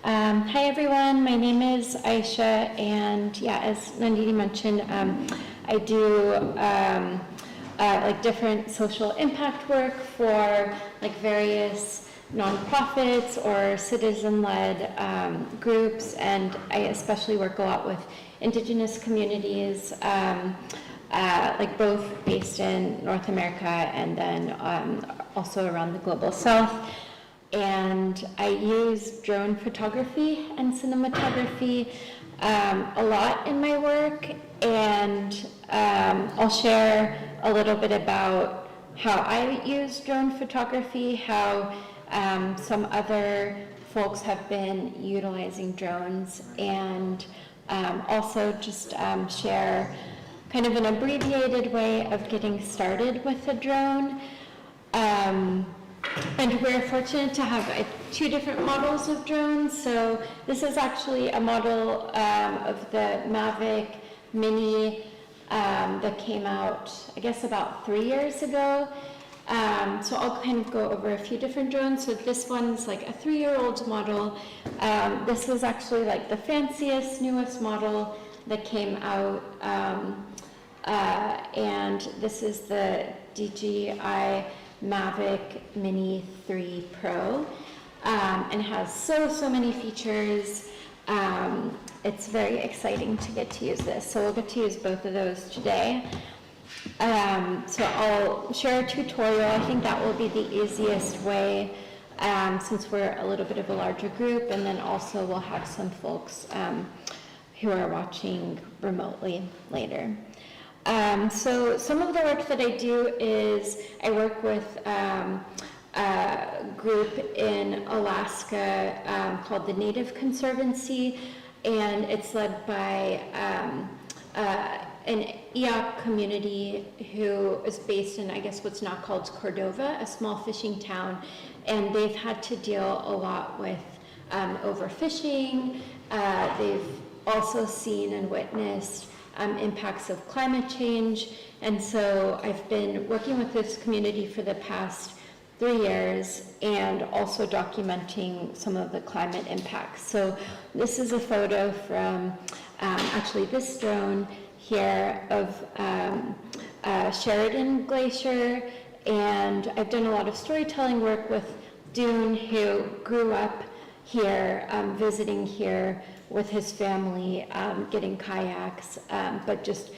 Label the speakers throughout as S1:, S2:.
S1: Hi everyone, my name is Ayse, and yeah, as Nandini mentioned, I do like different social impact work for like various nonprofits or citizen-led groups, and I especially work a lot with indigenous communities, like both based in North America and then also around the global south. And I use drone photography and cinematography a lot in my work, and I'll share a little bit about how I use drone photography, how some other folks have been utilizing drones, and also just share kind of an abbreviated way of getting started with a drone. And we're fortunate to have two different models of drones. So this is actually a model of the Mavic Mini that came out, I guess, about 3 years ago. So I'll kind of go over a few different drones. So this one's like a 3-year-old model. This was actually like the fanciest, newest model that came out. And this is the DJI Mavic Mini 3 Pro, and has so many features. It's very exciting to get to use this. So we'll get to use both of those today. So I'll share a tutorial. I think that will be the easiest way, since we're a little bit of a larger group, and then also we'll have some folks who are watching remotely later. So some of the work that I do is I work with a group in Alaska called the Native Conservancy, and it's led by an Eop community who is based in, I guess, what's now called Cordova, a small fishing town, and they've had to deal a lot with overfishing. They've also seen and witnessed impacts of climate change, and so I've been working with this community for the past 3 years and also documenting some of the climate impacts. So this is a photo from actually this drone here of Sheridan Glacier, and I've done a lot of storytelling work with Dune, who grew up here, visiting here with his family, getting kayaks, but just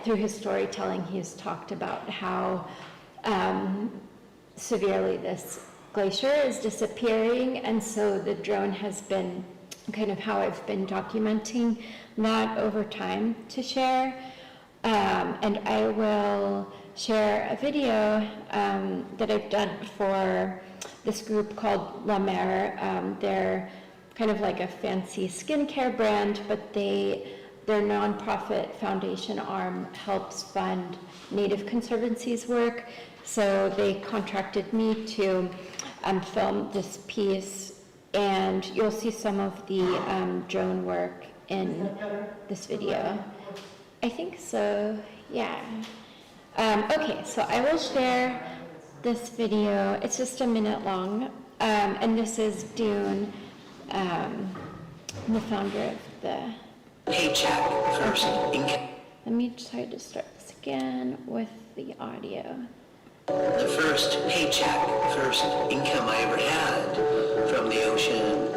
S1: through his storytelling, he's talked about how severely this glacier is disappearing, and so the drone has been kind of how I've been documenting that over time to share. And I will share a video that I've done for this group called La Mer. They're kind of like a fancy skincare brand, but their nonprofit foundation arm helps fund Native Conservancy's work. So they contracted me to film this piece, and you'll see some of the drone work in this video. I think so, yeah. Okay, so I will share this video. It's just a minute long, and this is Dune, the founder of the
S2: paycheck first.
S1: Okay. Let me try to start this again with the audio.
S2: The first paycheck, first income I ever had from the ocean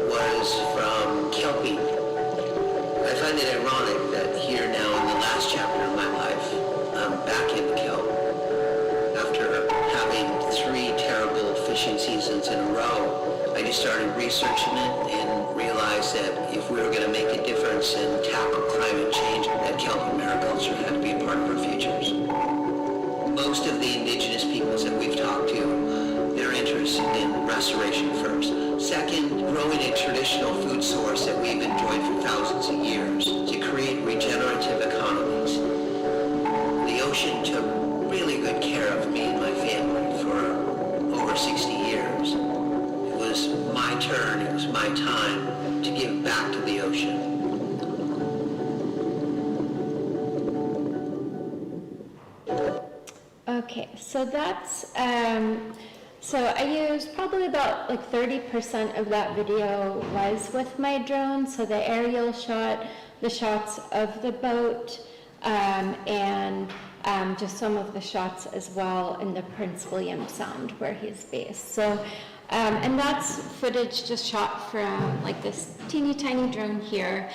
S2: was from kelpie. I find it ironic that here now in the last chapter of my life, I'm back in kelp after having 3 terrible fishing seasons in a row. I just started researching it and realized that if we were going to make a difference and tackle climate change, that kelp and mariculture had to be a part of our futures. Most of the indigenous peoples that we've talked to, they're interested in restoration first. Second, growing a traditional food source that we've enjoyed for thousands of years to create regenerative economies. The ocean took really good care of me and my family for over 60 years. It was my turn, it was my time to give back to the ocean.
S1: Okay, so that's So I used probably about like 30% of that video was with my drone. So the aerial shot, the shots of the boat, and just some of the shots as well in the Prince William Sound where he's based. So, and that's footage just shot from like this teeny tiny drone here.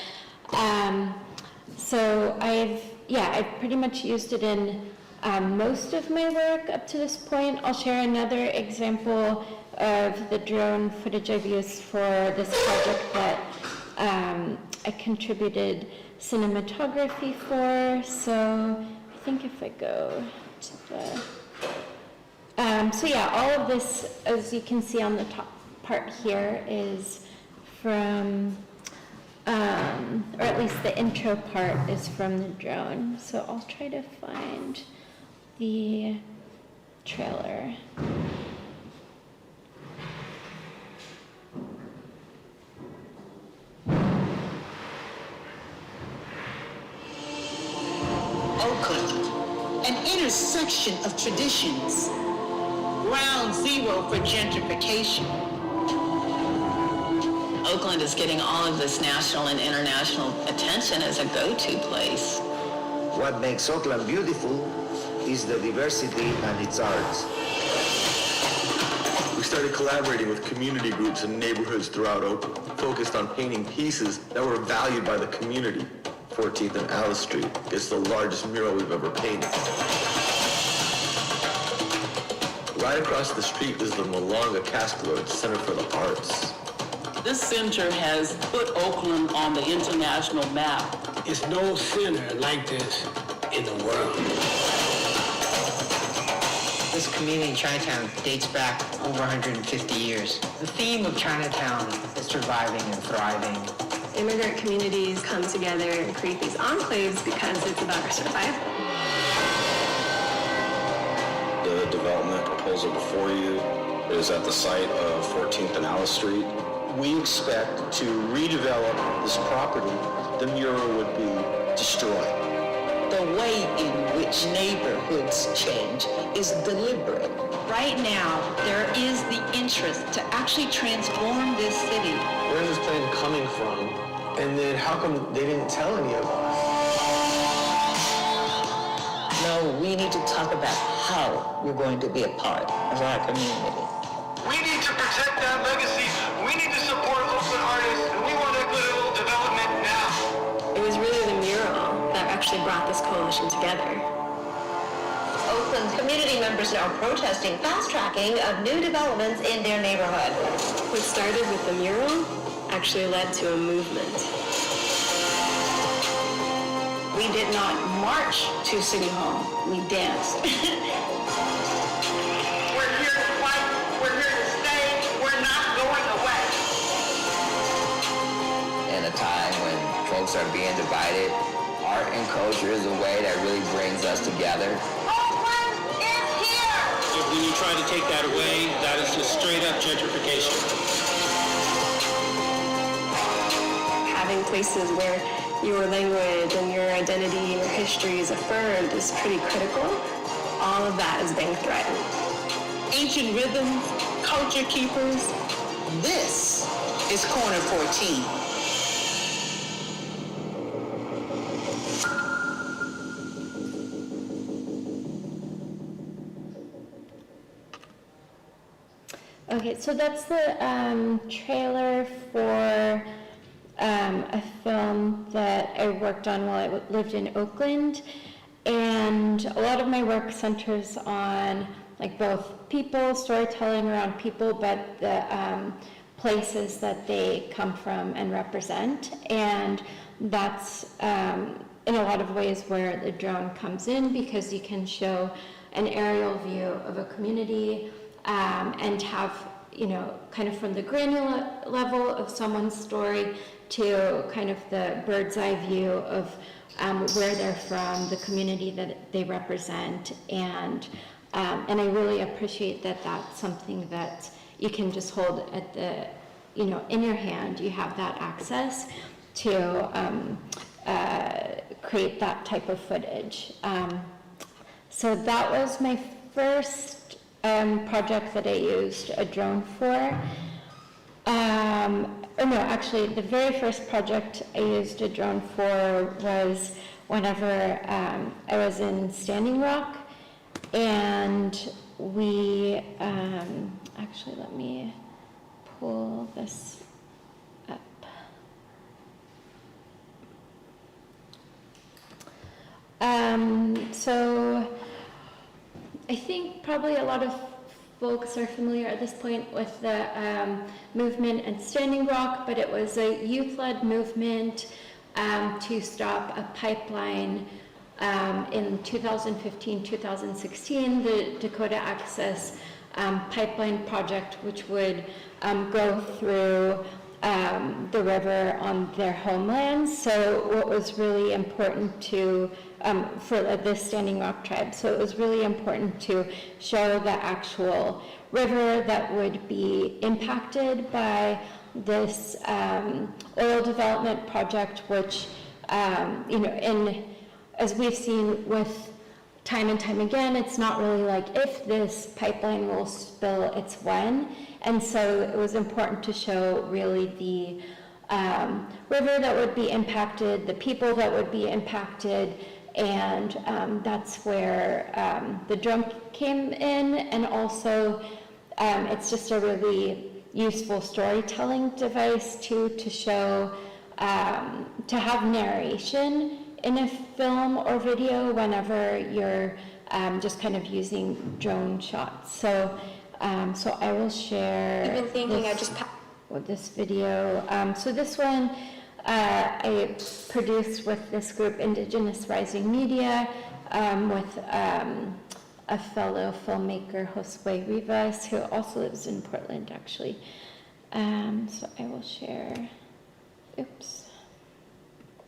S1: So I've pretty much used it in most of my work up to this point. I'll share another example of the drone footage I've used for this project that I contributed cinematography for. So I think if I go to the, so yeah, all of this, as you can see on the top part here, is from, or at least the intro part is from the drone. So I'll try to find the trailer.
S3: Oakland, an intersection of traditions, ground zero for gentrification. Oakland is getting all of this national and international attention as a go-to place.
S4: What makes Oakland beautiful is the diversity and its arts.
S5: We started collaborating with community groups and neighborhoods throughout Oakland, focused on painting pieces that were valued by the community. 14th and Alice Street is the largest mural we've ever painted. Right across the street is the Malonga Cascade Center for the Arts.
S3: This center has put Oakland on the international map.
S6: There's no center like this in the world.
S7: This community in Chinatown dates back over 150 years. The theme of Chinatown is surviving and thriving.
S8: Immigrant communities come together and create these enclaves because it's about our survival.
S9: The development proposal before you is at the site of 14th and Alice Street. We expect to redevelop this property. The mural would be destroyed.
S3: The way in which neighborhoods change is deliberate. Right now, there is the interest to actually transform this city.
S5: Where's this plan coming from? And then how come they didn't tell any of us?
S3: No, we need to talk about how we're going to be a part of our community.
S10: We need to protect that legacy. We need to support Oakland artists, and we want equitable development now.
S8: It was really the mural that actually brought this coalition together.
S11: Oakland's community members are protesting fast-tracking of new developments in their neighborhood.
S8: What started with the mural actually led to a movement.
S3: We did not march to City Hall. We danced.
S10: We're here to fight. We're here to stay. We're not going away.
S12: In a time when folks are being divided, art and culture is a way that really brings us together.
S10: Oakland is here!
S6: If when you try to take that away, that is just straight up gentrification.
S8: Having places where your language and your identity and your history is affirmed is pretty critical. All of that is being threatened.
S3: Ancient rhythms, culture keepers. This is Corner 14.
S1: Okay, so that's the trailer for a film that I worked on while I lived in Oakland, and a lot of my work centers on like both people, storytelling around people, but the places that they come from and represent, and that's in a lot of ways where the drone comes in, because you can show an aerial view of a community and have, you know, kind of from the granular level of someone's story to kind of the bird's eye view of where they're from, the community that they represent, and I really appreciate that that's something that you can just hold at the, you know, in your hand. You have that access to create that type of footage. So that was my first project that I used a drone for. Or no, actually, the very first project I used a drone for was whenever I was in Standing Rock, and we, actually, let me pull this up. So I think probably a lot of folks are familiar at this point with the movement at Standing Rock, but it was a youth-led movement to stop a pipeline in 2015-2016, the Dakota Access Pipeline Project, which would go through the river on their homelands. So what was really important to for the Standing Rock tribe. So it was really important to show the actual river that would be impacted by this oil development project, which, as we've seen with time and time again, it's not really like if this pipeline will spill, it's when. And so it was important to show really the river that would be impacted, the people that would be impacted, and that's where the drone came in. And also it's just a really useful storytelling device too, to show, to have narration in a film or video whenever you're just kind of using drone shots. So so I will share
S13: I've been thinking
S1: this video. So this one I produced with this group, Indigenous Rising Media, with a fellow filmmaker, Josue Rivas, who also lives in Portland, actually. So I will share. Oops.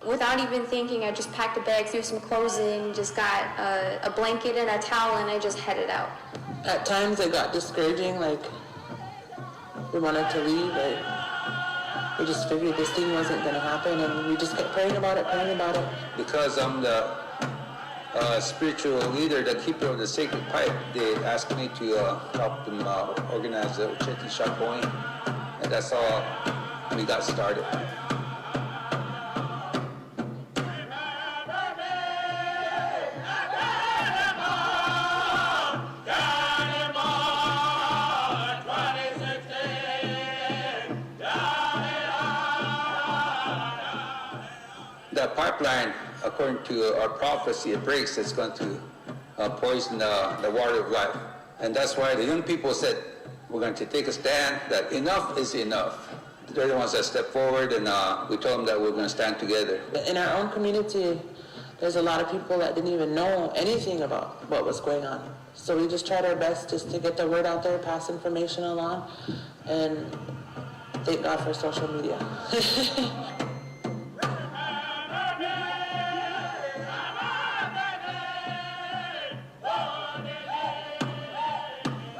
S13: Without even thinking, I just packed a bag, threw some clothes in, just got a blanket and a towel, and I just headed out.
S14: At times it got discouraging, like we wanted to leave, but we just figured this thing wasn't going to happen, and we just kept praying about it.
S15: Because I'm the spiritual leader, the keeper of the sacred pipe, they asked me to help them organize the Ocheti Shakoi, and that's how we got started. The pipeline, according to our prophecy, it breaks, it's going to poison the water of life. And that's why the young people said, we're going to take a stand, that enough is enough. They're the ones that stepped forward, and we told them that we're going to stand together.
S14: In our own community, there's a lot of people that didn't even know anything about what was going on. So we just tried our best just to get the word out there, pass information along, and thank God for social media.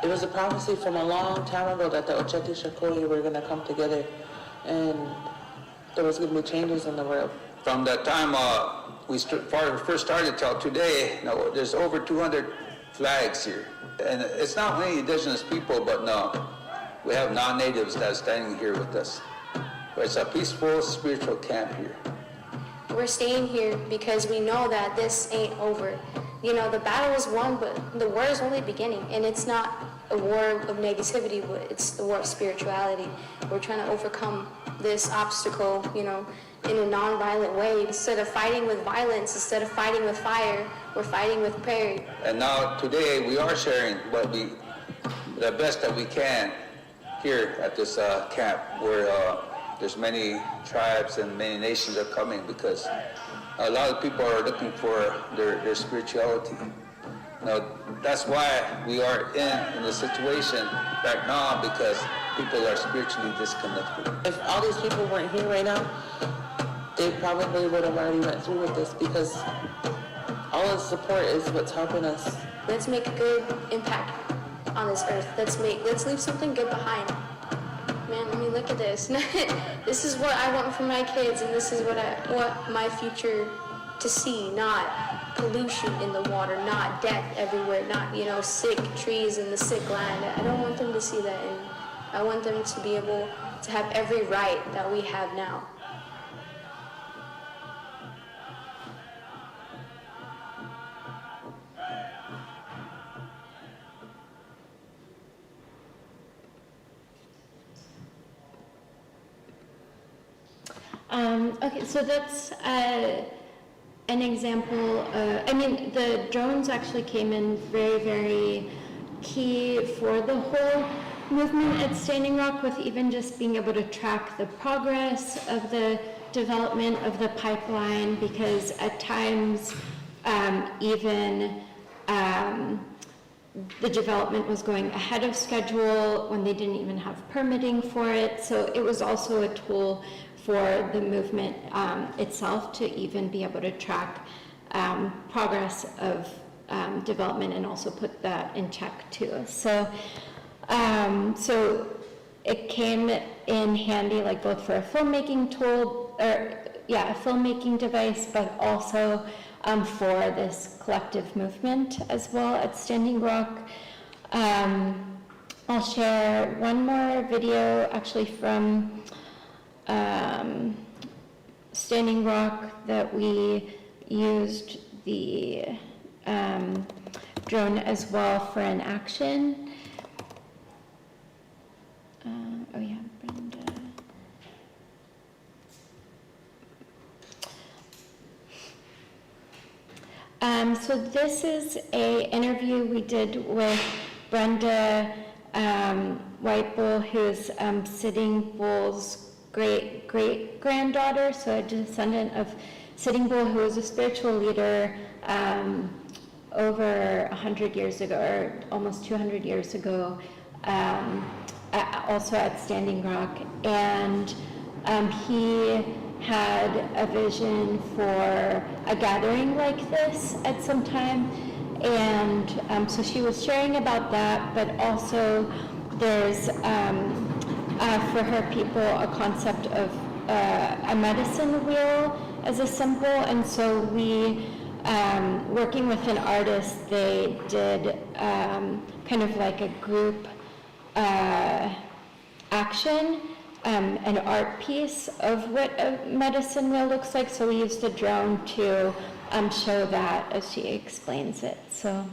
S14: It was a prophecy from a long time ago that the Ocheti Shakoi were going to come together, and there was going to be changes in the world.
S15: From the time we first started till today, there's over 200 flags here. And it's not only indigenous people, but we have non-natives that are standing here with us. But it's a peaceful, spiritual camp here.
S13: We're staying here because we know that this ain't over. The battle is won, but the war is only beginning, and it's not a war of negativity, but it's the war of spirituality. We're trying to overcome this obstacle, in a non-violent way. Instead of fighting with violence, instead of fighting with fire, we're fighting with prayer.
S15: And now today we are sharing the best that we can here at this camp, where there's many tribes and many nations are coming, because a lot of people are looking for their spirituality. That's why we are in this situation right now, because people are spiritually disconnected.
S14: If all these people weren't here right now, they probably would have already went through with this, because all the support is what's helping us.
S13: Let's make a good impact on this earth. Let's leave something good behind. Man, look at this. This is what I want for my kids, and this is what my future to see, not pollution in the water, not death everywhere, not, you know, sick trees in the sick land. I don't want them to see that, and I want them to be able to have every right that we have now.
S1: Okay, so that's an example. I mean, the drones actually came in very, very key for the whole movement at Standing Rock, with even just being able to track the progress of the development of the pipeline, because at times even the development was going ahead of schedule when they didn't even have permitting for it. So it was also a tool for the movement itself to even be able to track progress of development and also put that in check too. So, so it came in handy, like both for a filmmaking tool, or yeah, a filmmaking device, but also for this collective movement as well at Standing Rock. I'll share one more video actually from Standing Rock that we used the drone as well for an action. Oh yeah, Brenda. So this is a interview we did with Brenda White-Bull, who's Sitting Bull's great-great-granddaughter, so a descendant of Sitting Bull, who was a spiritual leader over 100 years ago, or almost 200 years ago, also at Standing Rock. And he had a vision for a gathering like this at some time, and so she was sharing about that, but also there's for her people a concept of a medicine wheel as a symbol. And so we, working with an artist, they did kind of like a group action, an art piece of what a medicine wheel looks like. So we used a drone to show that as she explains it. So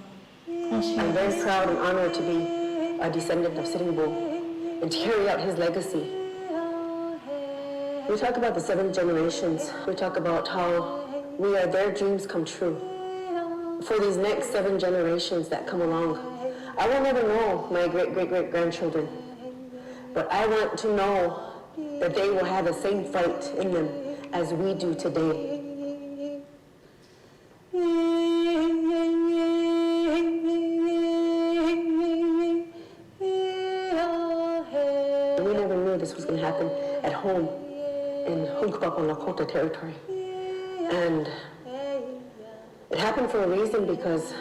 S1: I'll share.
S16: I'm very proud and honored to be a descendant of Sitting Bull and to carry out his legacy. We talk about the 7 generations. We talk about how we are their dreams come true. For these next 7 generations that come along, I will never know my great-great-great-grandchildren, but I want to know that they will have the same fight in them as we do today. We never knew this was going to happen at home in Hunkpapa Lakota territory. And it happened for a reason, because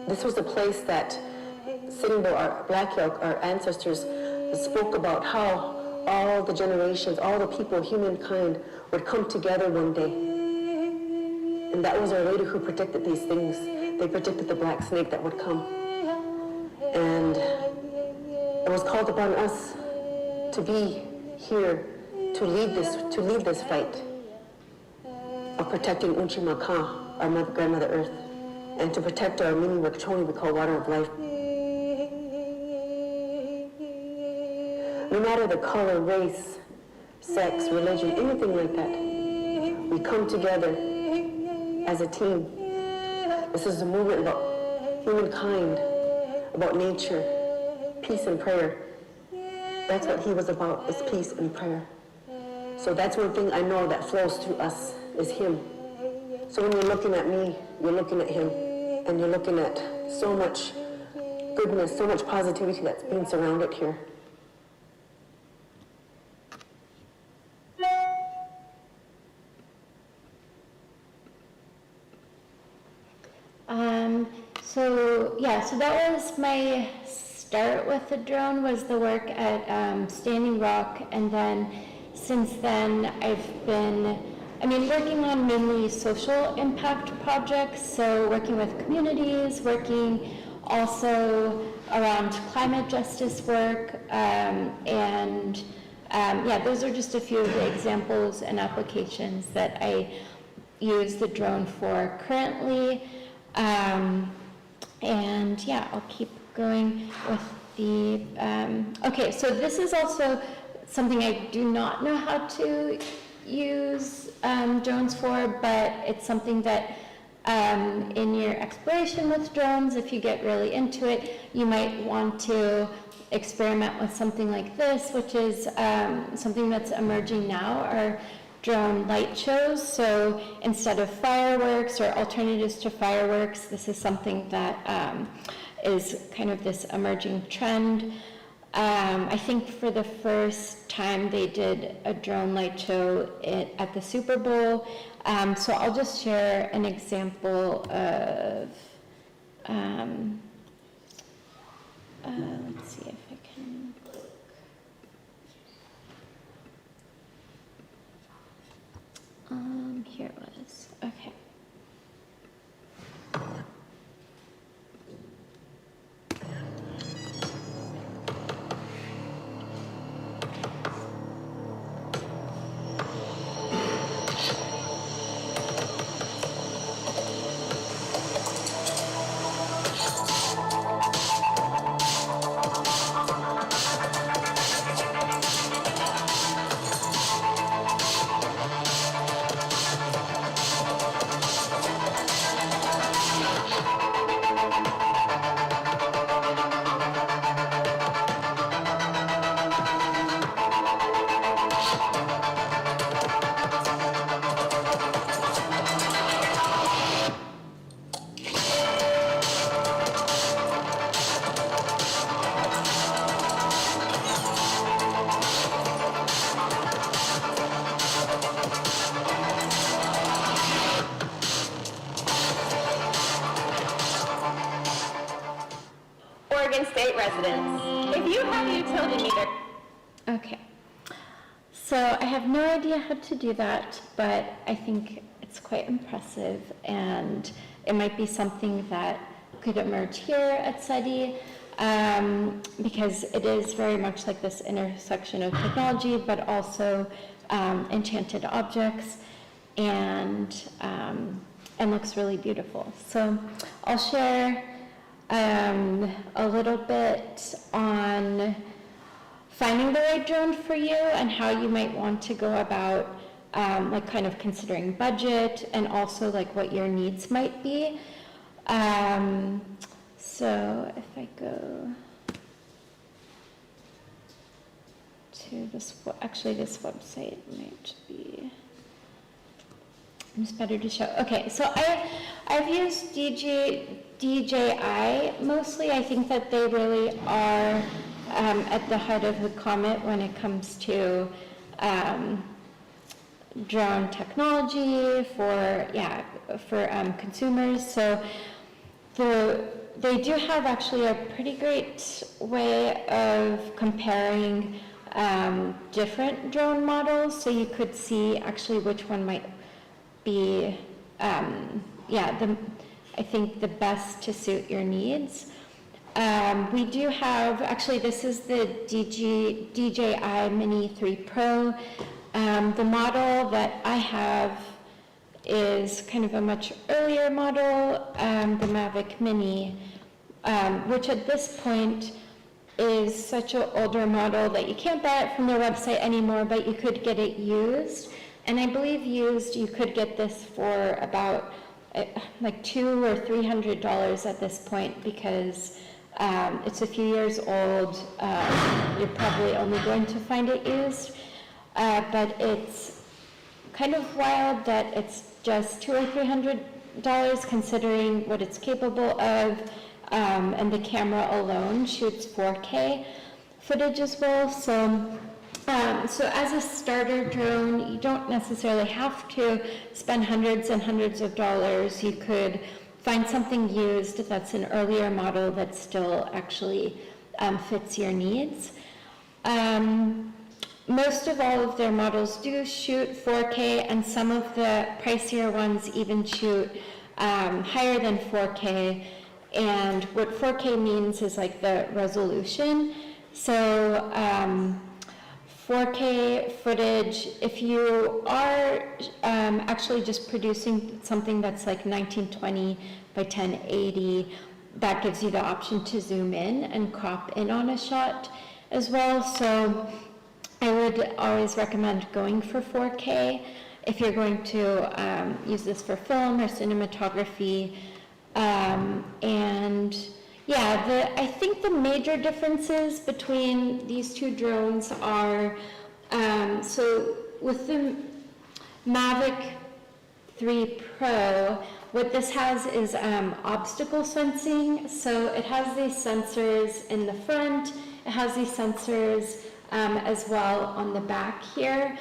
S16: this was the place that Sitting Bull, our Black Elk, our ancestors, spoke about how all the generations, all the people, humankind, would come together one day. And that was our lady who protected these things. They protected the black snake that would come. And it was called upon us to be here to lead this fight of protecting Unchimaka, our grandmother Earth, and to protect our mini Wakchoni we call water of life. No matter the color, race, sex, religion, anything like that, we come together as a team. This is a movement about humankind, about nature, peace and prayer. That's what he was about, is peace and prayer. So that's one thing I know that flows through us, is him. So when you're looking at me, you're looking at him, and you're looking at so much goodness, so much positivity that's being surrounded here.
S1: So that was my start with the drone, was the work at Standing Rock, and then since then I've been I mean, working on mainly social impact projects, so working with communities, working also around climate justice work, yeah, those are just a few of the examples and applications that I use the drone for currently. And yeah, I'll keep going with the, okay, so this is also something I do not know how to use drones for, but it's something that in your exploration with drones, if you get really into it, you might want to experiment with something like this, which is something that's emerging now, are drone light shows. So instead of fireworks or alternatives to fireworks, this is something that is kind of this emerging trend. I think for the first time they did a drone light show at the Super Bowl. So I'll just share an example of, let's see if I can. Here it was, okay.
S11: Oregon State residents, if you have a utility meter.
S1: Okay, so I have no idea how to do that, but I think it's quite impressive, and it might be something that could emerge here at SETI, because it is very much like this intersection of technology, but also enchanted objects, and looks really beautiful. So I'll share a little bit on finding the right drone for you and how you might want to go about like kind of considering budget and also like what your needs might be. So if I go to this, actually this website might be, it's better to show. Okay, so I've used DJI mostly. I think that they really are at the heart of the comet when it comes to drone technology for consumers. So they do have actually a pretty great way of comparing different drone models, so you could see actually which one might be I think the best to suit your needs. We do have, actually this is the DJI Mini 3 Pro. The model that I have is kind of a much earlier model, the Mavic Mini, which at this point is such an older model that you can't buy it from their website anymore, but you could get it used. And I believe used, you could get this for about like $200 or $300 at this point, because it's a few years old. You're probably only going to find it used, but it's kind of wild that it's just $200 or $300 considering what it's capable of, and the camera alone shoots 4K footage as well. So as a starter drone, you don't necessarily have to spend hundreds and hundreds of dollars. You could find something used that's an earlier model that still actually fits your needs. most of all of their models do shoot 4K, and some of the pricier ones even shoot higher than 4K. And what 4K means is like the resolution. So 4K footage, if you are actually just producing something that's like 1920 by 1080, that gives you the option to zoom in and crop in on a shot as well. So I would always recommend going for 4K if you're going to use this for film or cinematography. And yeah, I think the major differences between these two drones are, so with the Mavic 3 Pro, what this has is obstacle sensing. So it has these sensors in the front, it has these sensors as well on the back here,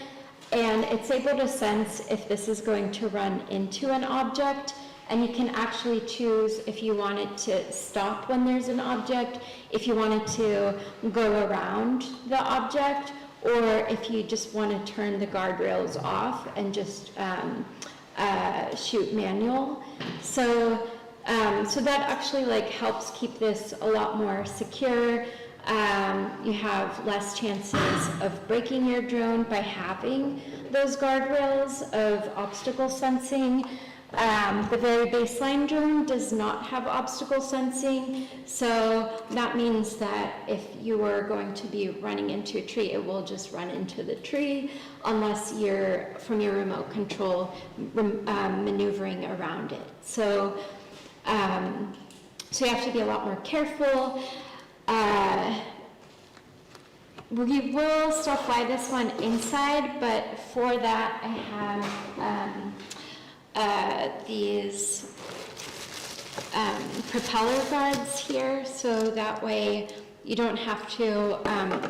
S1: and it's able to sense if this is going to run into an object, and you can actually choose if you want it to stop when there's an object, if you want it to go around the object, or if you just want to turn the guardrails off and just shoot manual. So that actually like helps keep this a lot more secure. You have less chances of breaking your drone by having those guardrails of obstacle sensing. The very baseline drone does not have obstacle sensing, so that means that if you were going to be running into a tree, it will just run into the tree unless you're, from your remote control, maneuvering around it. So you have to be a lot more careful. We will still fly this one inside, but for that I have these propeller guards here, so that way you don't have to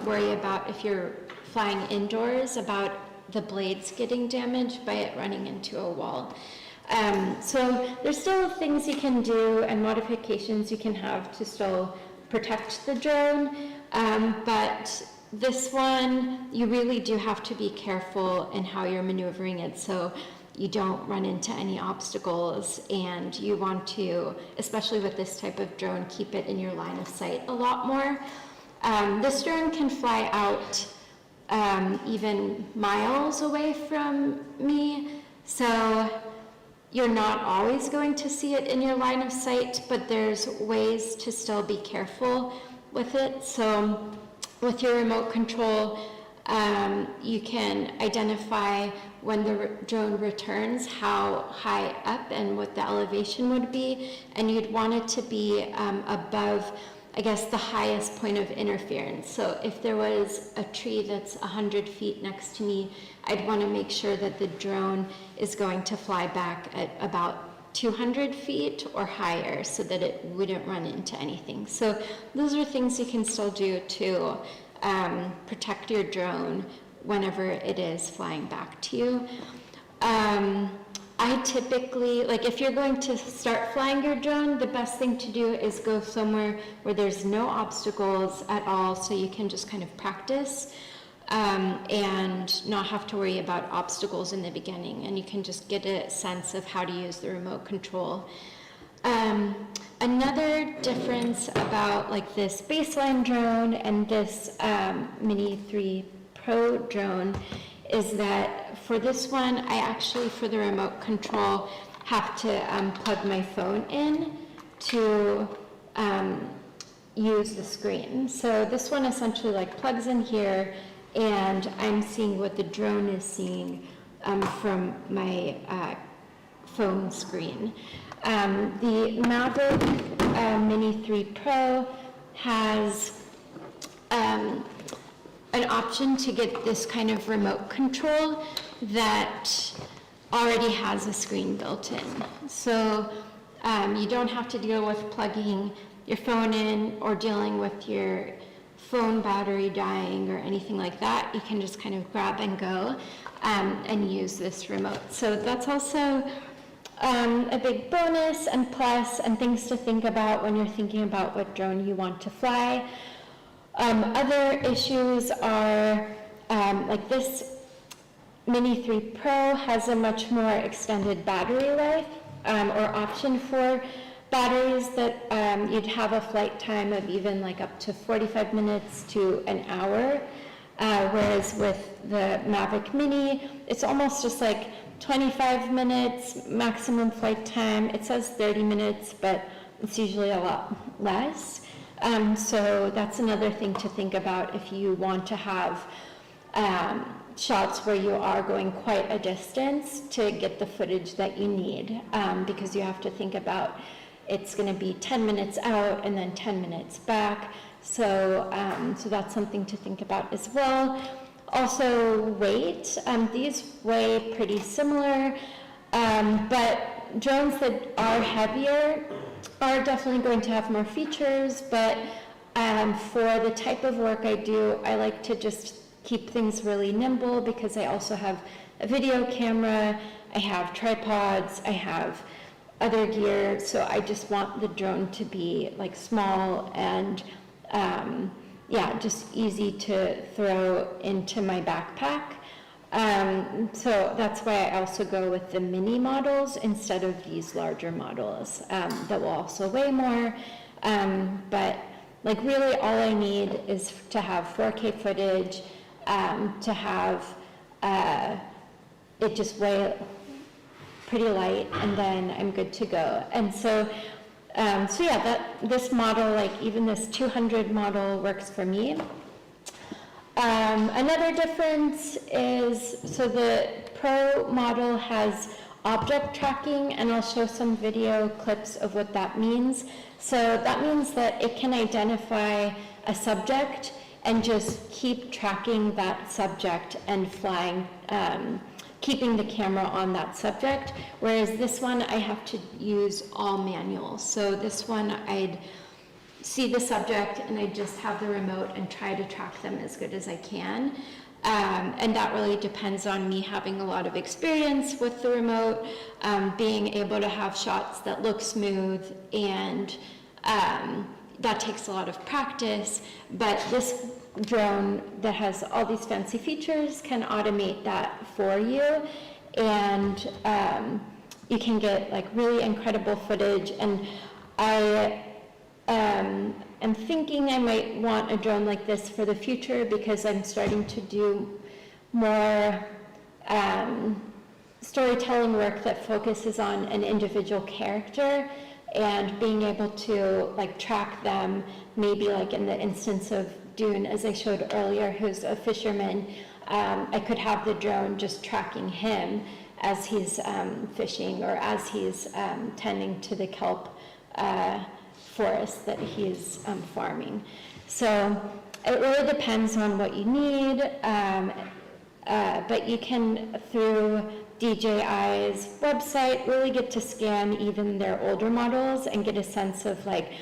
S1: worry about, if you're flying indoors, about the blades getting damaged by it running into a wall. So there's still things you can do and modifications you can have to still protect the drone, but this one, you really do have to be careful in how you're maneuvering it so you don't run into any obstacles, and you want to, especially with this type of drone, keep it in your line of sight a lot more. This drone can fly out even miles away from me, so you're not always going to see it in your line of sight, but there's ways to still be careful with it. So with your remote control, you can identify when the drone returns how high up and what the elevation would be, and you'd want it to be above, I guess, the highest point of interference. So if there was a tree that's 100 feet next to me, I'd want to make sure that the drone is going to fly back at about 200 feet or higher so that it wouldn't run into anything. So those are things you can still do to protect your drone whenever it is flying back to you. I typically, like if you're going to start flying your drone, the best thing to do is go somewhere where there's no obstacles at all, so you can just kind of practice and not have to worry about obstacles in the beginning, and you can just get a sense of how to use the remote control. Another difference about like this baseline drone and this Mini 3 Pro drone is that for this one, I actually, for the remote control, have to plug my phone in to use the screen. So this one essentially like plugs in here, and I'm seeing what the drone is seeing from my phone screen. The Mavic Mini 3 Pro has an option to get this kind of remote control that already has a screen built in. So you don't have to deal with plugging your phone in or dealing with your phone battery dying or anything like that. You can just kind of grab and go and use this remote. So that's also a big bonus and plus, and things to think about when you're thinking about what drone you want to fly. Other issues are like this Mini 3 Pro has a much more extended battery life, or option for batteries that you'd have a flight time of even like up to 45 minutes to an hour, whereas with the Mavic Mini, it's almost just like 25 minutes maximum flight time. It says 30 minutes, but it's usually a lot less. So that's another thing to think about if you want to have shots where you are going quite a distance to get the footage that you need, because you have to think about it's going to be 10 minutes out and then 10 minutes back. So, so that's something to think about as well. Also weight, these weigh pretty similar, but drones that are heavier are definitely going to have more features, but for the type of work I do, I like to just keep things really nimble because I also have a video camera, I have tripods, I have other gear, so I just want the drone to be like small and yeah, just easy to throw into my backpack. So that's why I also go with the mini models instead of these larger models that will also weigh more. But like really all I need is to have 4K footage, to have it just weigh pretty light, and then I'm good to go. And so so yeah, this model, like even this 200 model works for me. Another difference is, so the Pro model has object tracking, and I'll show some video clips of what that means. So that means that it can identify a subject and just keep tracking that subject and flying, keeping the camera on that subject, whereas this one I have to use all manual. So this one I'd see the subject and I just have the remote and try to track them as good as I can. And that really depends on me having a lot of experience with the remote, being able to have shots that look smooth, and that takes a lot of practice. But this drone that has all these fancy features can automate that for you, and you can get like really incredible footage. And I am thinking I might want a drone like this for the future, because I'm starting to do more storytelling work that focuses on an individual character, and being able to like track them, maybe like in the instance of Dune, as I showed earlier, who's a fisherman, I could have the drone just tracking him as he's fishing, or as he's tending to the kelp forest that he's farming. So it really depends on what you need, but you can, through DJI's website, really get to scan even their older models and get a sense of like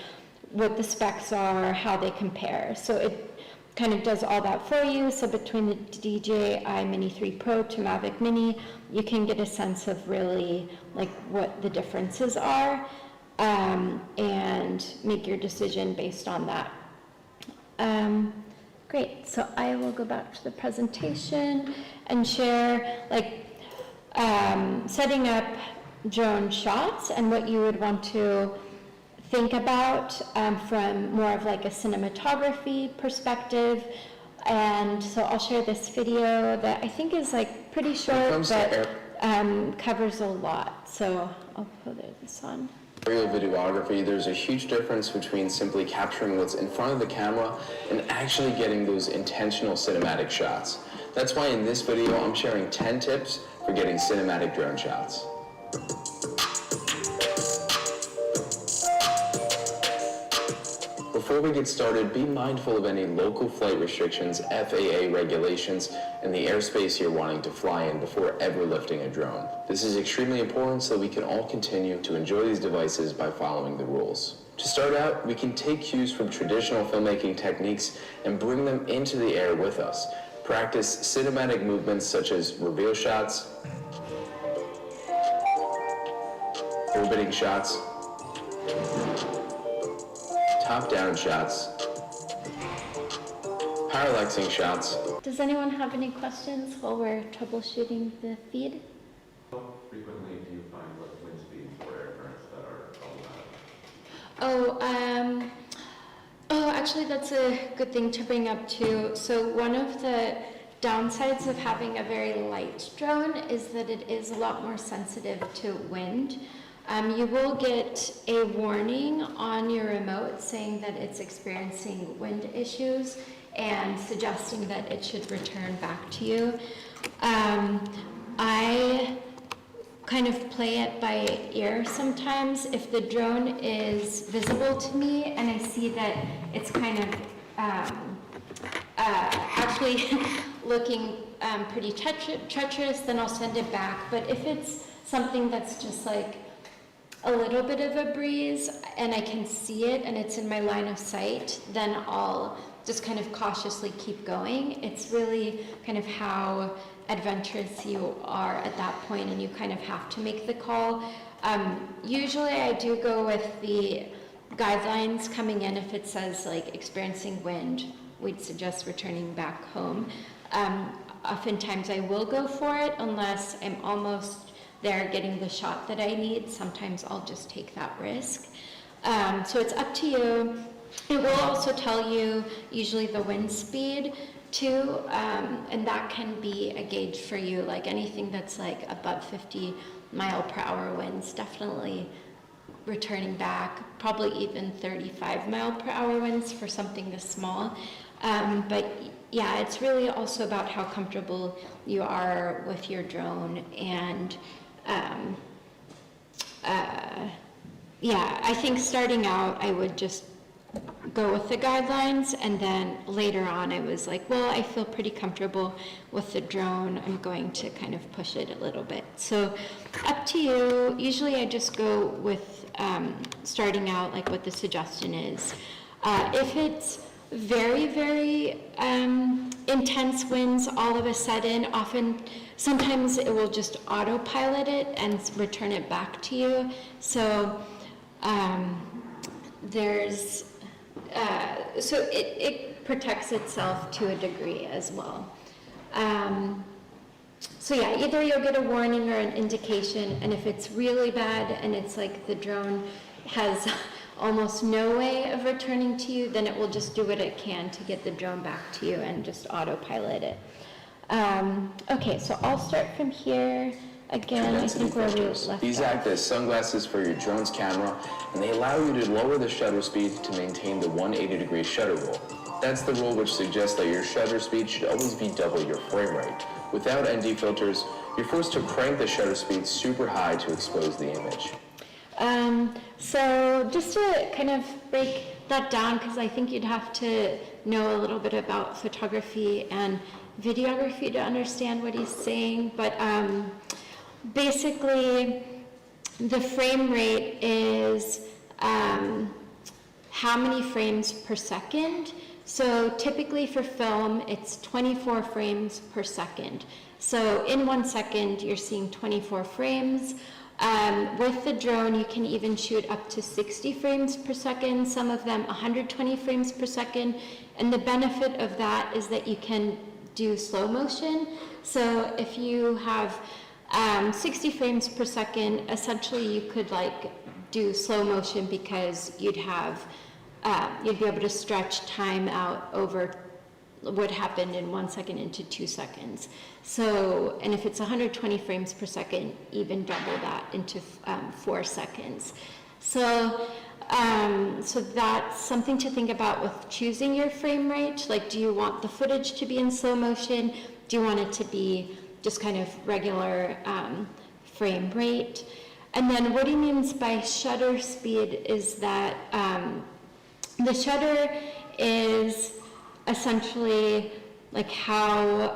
S1: what the specs are, how they compare. So it kind of does all that for you. So between the DJI Mini 3 Pro to Mavic Mini, you can get a sense of really like what the differences are, and make your decision based on that. Great, so I will go back to the presentation and share like setting up drone shots and what you would want to think about from more of like a cinematography perspective. And so I'll share this video that I think is like pretty short, but covers a lot. So I'll put this on.
S17: Aerial videography, there's a huge difference between simply capturing what's in front of the camera and actually getting those intentional cinematic shots. That's why in this video I'm sharing 10 tips for getting cinematic drone shots. Before we get started, be mindful of any local flight restrictions, FAA regulations, and the airspace you're wanting to fly in before ever lifting a drone. This is extremely important so we can all continue to enjoy these devices by following the rules. To start out, we can take cues from traditional filmmaking techniques and bring them into the air with us. Practice cinematic movements such as reveal shots, orbiting shots, top-down shots, Parallaxing shots.
S1: Does anyone have any questions while we're troubleshooting the feed?
S17: How frequently do you find wind speeds or air currents that are problematic?
S1: Actually, that's a good thing to bring up too. So one of the downsides of having a very light drone is that it is a lot more sensitive to wind. You will get a warning on your remote saying that it's experiencing wind issues and suggesting that it should return back to you. I kind of play it by ear sometimes. If the drone is visible to me and I see that it's kind of actually looking pretty treacherous, then I'll send it back. But if it's something that's just like a little bit of a breeze and I can see it and it's in my line of sight, then I'll just kind of cautiously keep going. It's really kind of how adventurous you are at that point, and you kind of have to make the call. Usually I do go with the guidelines coming in. If it says like experiencing wind, we'd suggest returning back home. Oftentimes I will go for it unless I'm almost there getting the shot that I need. Sometimes I'll just take that risk. So it's up to you. It will also tell you usually the wind speed too, and that can be a gauge for you. Like anything that's like above 50 mile per hour winds, definitely returning back, probably even 35 mile per hour winds for something this small. But yeah, it's really also about how comfortable you are with your drone. And yeah, I think starting out, I would just go with the guidelines, and then later on I was like, well, I feel pretty comfortable with the drone, I'm going to kind of push it a little bit. So up to you. Usually I just go with starting out like what the suggestion is. If it's very, very intense winds all of a sudden, sometimes it will just autopilot it and return it back to you. So so it protects itself to a degree as well. So yeah, either you'll get a warning or an indication, and if it's really bad and it's like the drone has almost no way of returning to you, then it will just do what it can to get the drone back to you and just autopilot it. Okay, so I'll start from here. Again, I think where we left
S17: These act as sunglasses for your drone's camera, and they allow you to lower the shutter speed to maintain the 180-degree shutter rule. That's the rule which suggests that your shutter speed should always be double your frame rate. Without ND filters, you're forced to crank the shutter speed super high to expose the image.
S1: So just to kind of break that down, because I think you'd have to know a little bit about photography and videography to understand what he's saying, but basically the frame rate is how many frames per second. So typically for film, it's 24 frames per second. So in 1 second, you're seeing 24 frames. With the drone, you can even shoot up to 60 frames per second, some of them 120 frames per second. And the benefit of that is that you can do slow motion. So if you have 60 frames per second, essentially you could like do slow motion because you'd be able to stretch time out over what happened in 1 second into 2 seconds. So, and if it's 120 frames per second, even double that into 4 seconds. So, so that's something to think about with choosing your frame rate. Like, do you want the footage to be in slow motion? Do you want it to be just kind of regular frame rate? And then what he means by shutter speed is that the shutter is essentially like how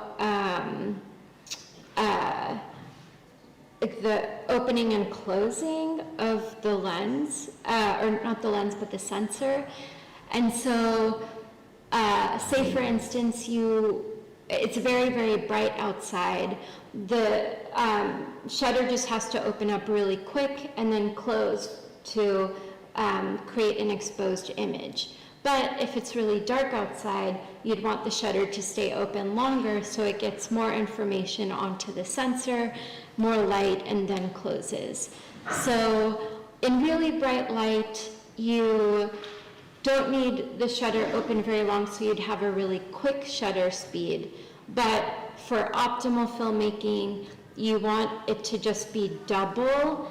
S1: like the opening and closing of the lens, or not the lens, but the sensor. And so, say for instance, it's very, very bright outside. The shutter just has to open up really quick and then close to create an exposed image. But if it's really dark outside, you'd want the shutter to stay open longer so it gets more information onto the sensor, more light, and then closes. So in really bright light, you don't need the shutter open very long, so you'd have a really quick shutter speed. But for optimal filmmaking, you want it to just be double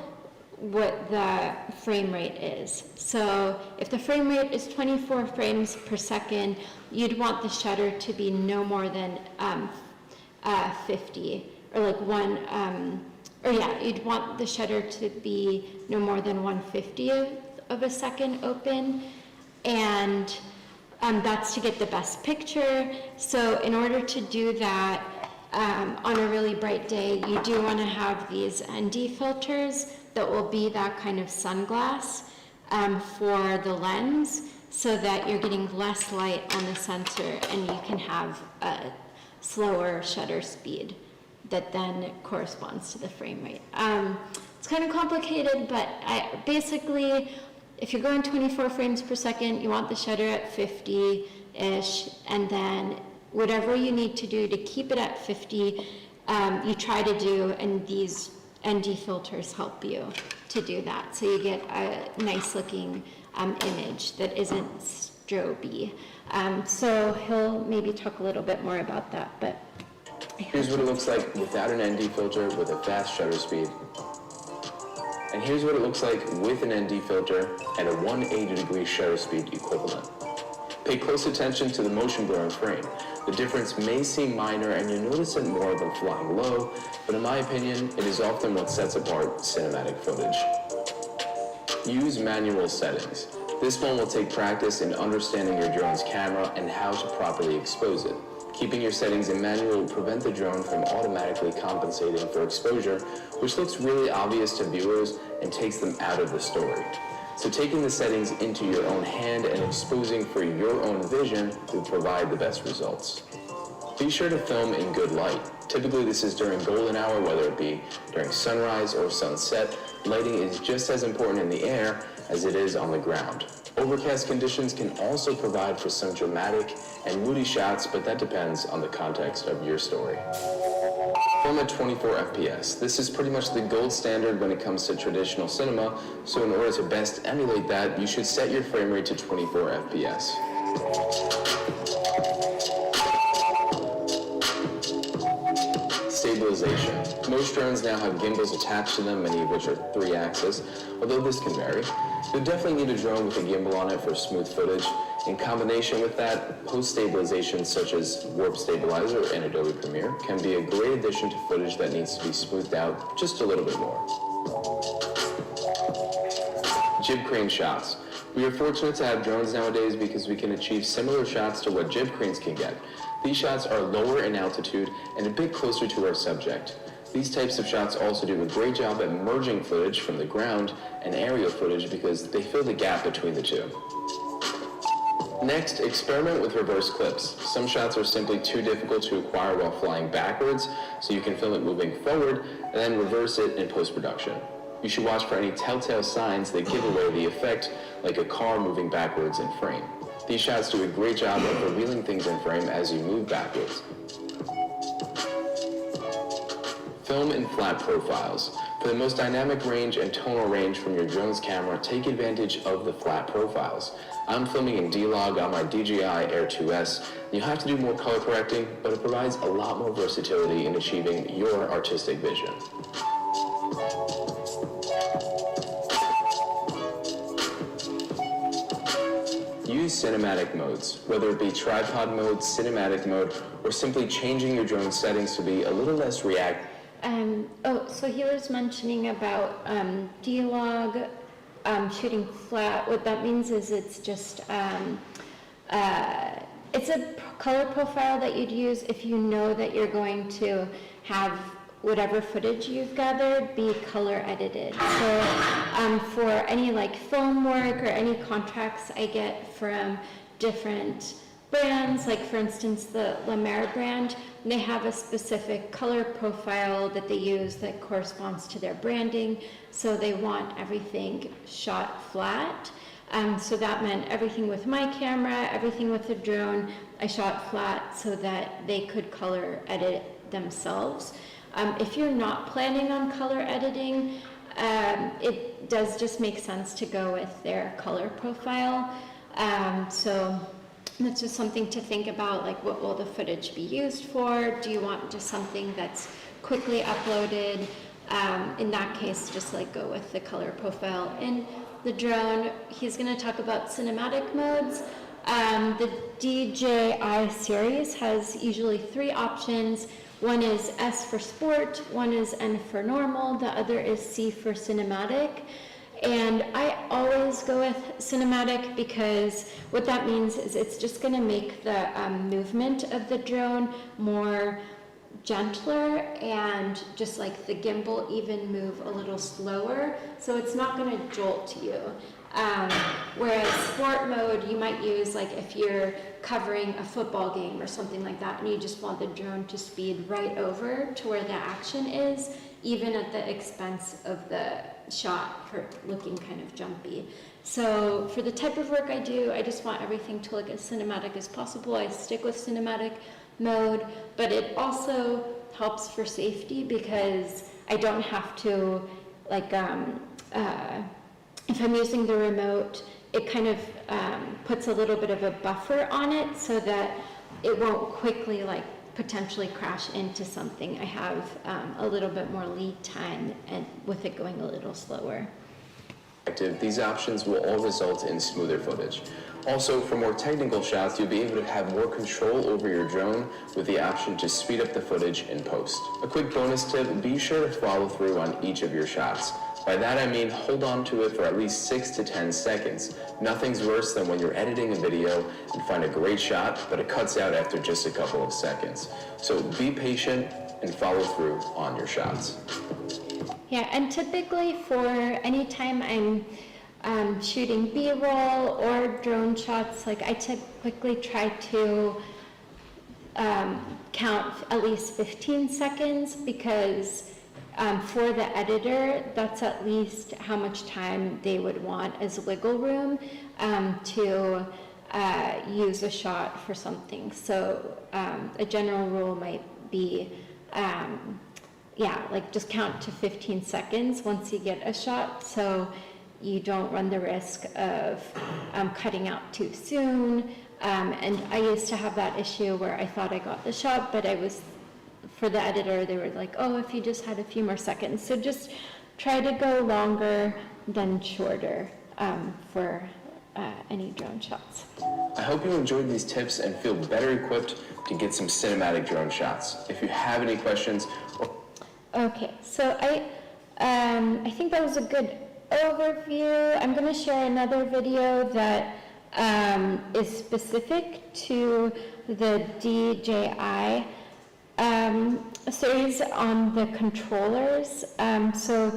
S1: what the frame rate is. So if the frame rate is 24 frames per second, you'd want the shutter to be no more than 50, or like you'd want the shutter to be no more than 1/50th of a second open, and that's to get the best picture. So in order to do that, on a really bright day, you do want to have these ND filters that will be that kind of sunglass for the lens, so that you're getting less light on the sensor and you can have a slower shutter speed that then corresponds to the frame rate. It's kind of complicated, but basically, if you're going 24 frames per second, you want the shutter at 50-ish, and then whatever you need to do to keep it at 50, you try to do, and these ND filters help you to do that. So you get a nice looking image that isn't stroby. So he'll maybe talk a little bit more about that, but
S17: here's what it looks like without an ND filter with a fast shutter speed. And here's what it looks like with an ND filter at a 180-degree shutter speed equivalent. Pay close attention to the motion blur in frame. The difference may seem minor and you notice it more than flying low, but in my opinion, it is often what sets apart cinematic footage. Use manual settings. This one will take practice in understanding your drone's camera and how to properly expose it. Keeping your settings in manual will prevent the drone from automatically compensating for exposure, which looks really obvious to viewers and takes them out of the story. So taking the settings into your own hand and exposing for your own vision will provide the best results. Be sure to film in good light. Typically this is during golden hour, whether it be during sunrise or sunset. Lighting is just as important in the air as it is on the ground. Overcast conditions can also provide for some dramatic and moody shots, but that depends on the context of your story. Film at 24 FPS. This is pretty much the gold standard when it comes to traditional cinema, so in order to best emulate that, you should set your frame rate to 24 FPS. Stabilization. Most drones now have gimbals attached to them, many of which are 3-axis, although this can vary. You'll definitely need a drone with a gimbal on it for smooth footage. In combination with that, post-stabilization such as Warp Stabilizer and Adobe Premiere can be a great addition to footage that needs to be smoothed out just a little bit more. Jib crane shots. We are fortunate to have drones nowadays because we can achieve similar shots to what jib cranes can get. These shots are lower in altitude and a bit closer to our subject. These types of shots also do a great job at merging footage from the ground and aerial footage because they fill the gap between the two. Next, experiment with reverse clips. Some shots are simply too difficult to acquire while flying backwards, so you can film it moving forward and then reverse it in post-production. You should watch for any telltale signs that give away the effect, like a car moving backwards in frame. These shots do a great job of revealing things in frame as you move backwards. Film in flat profiles. For the most dynamic range and tonal range from your drone's camera, take advantage of the flat profiles. I'm filming in D-Log on my DJI Air 2S. You'll have to do more color correcting, but it provides a lot more versatility in achieving your artistic vision. Use cinematic modes, whether it be tripod mode, cinematic mode, or simply changing your drone settings to be a little less reactive.
S1: So he was mentioning about D-Log, shooting flat. What that means is it's just, it's a color profile that you'd use if you know that you're going to have whatever footage you've gathered be color edited. So for any like film work or any contracts I get from different brands, like for instance the La Mer brand, they have a specific color profile that they use that corresponds to their branding, so they want everything shot flat. So that meant everything with my camera, everything with the drone, I shot flat so that they could color edit themselves. If you're not planning on color editing, it does just make sense to go with their color profile. So that's just something to think about, like what will the footage be used for? Do you want just something that's quickly uploaded? In that case, just like go with the color profile. In the drone, he's going to talk about cinematic modes. The DJI series has usually 3 options. One is S for sport, one is N for normal, the other is C for cinematic. And I always go with cinematic because what that means is it's just going to make the movement of the drone more gentler, and just like the gimbal even move a little slower, so it's not going to jolt you. Whereas sport mode, you might use like if you're covering a football game or something like that and you just want the drone to speed right over to where the action is, even at the expense of the shot for looking kind of jumpy. So for the type of work I do, I just want everything to look as cinematic as possible. I stick with cinematic mode, but it also helps for safety because I don't have to, like, if I'm using the remote, it kind of puts a little bit of a buffer on it so that it won't quickly, like, potentially crash into something. I have a little bit more lead time and with it going a little slower.
S17: These options will all result in smoother footage. Also, for more technical shots, you'll be able to have more control over your drone with the option to speed up the footage in post. A quick bonus tip, be sure to follow through on each of your shots. By that I mean hold on to it for at least 6 to 10 seconds. Nothing's worse than when you're editing a video and find a great shot, but it cuts out after just a couple of seconds. So be patient and follow through on your shots.
S1: Yeah, and typically for any time I'm shooting B-roll or drone shots, like I typically try to count at least 15 seconds because for the editor, that's at least how much time they would want as wiggle room to use a shot for something. So a general rule might be like just count to 15 seconds once you get a shot, so you don't run the risk of cutting out too soon. And I used to have that issue where I thought I got the shot, but for the editor, they were like, oh, if you just had a few more seconds. So just try to go longer than shorter for any drone shots.
S17: I hope you enjoyed these tips and feel better equipped to get some cinematic drone shots. If you have any questions,
S1: Okay, so I think that was a good overview. I'm going to share another video that is specific to the DJI series on the controllers. So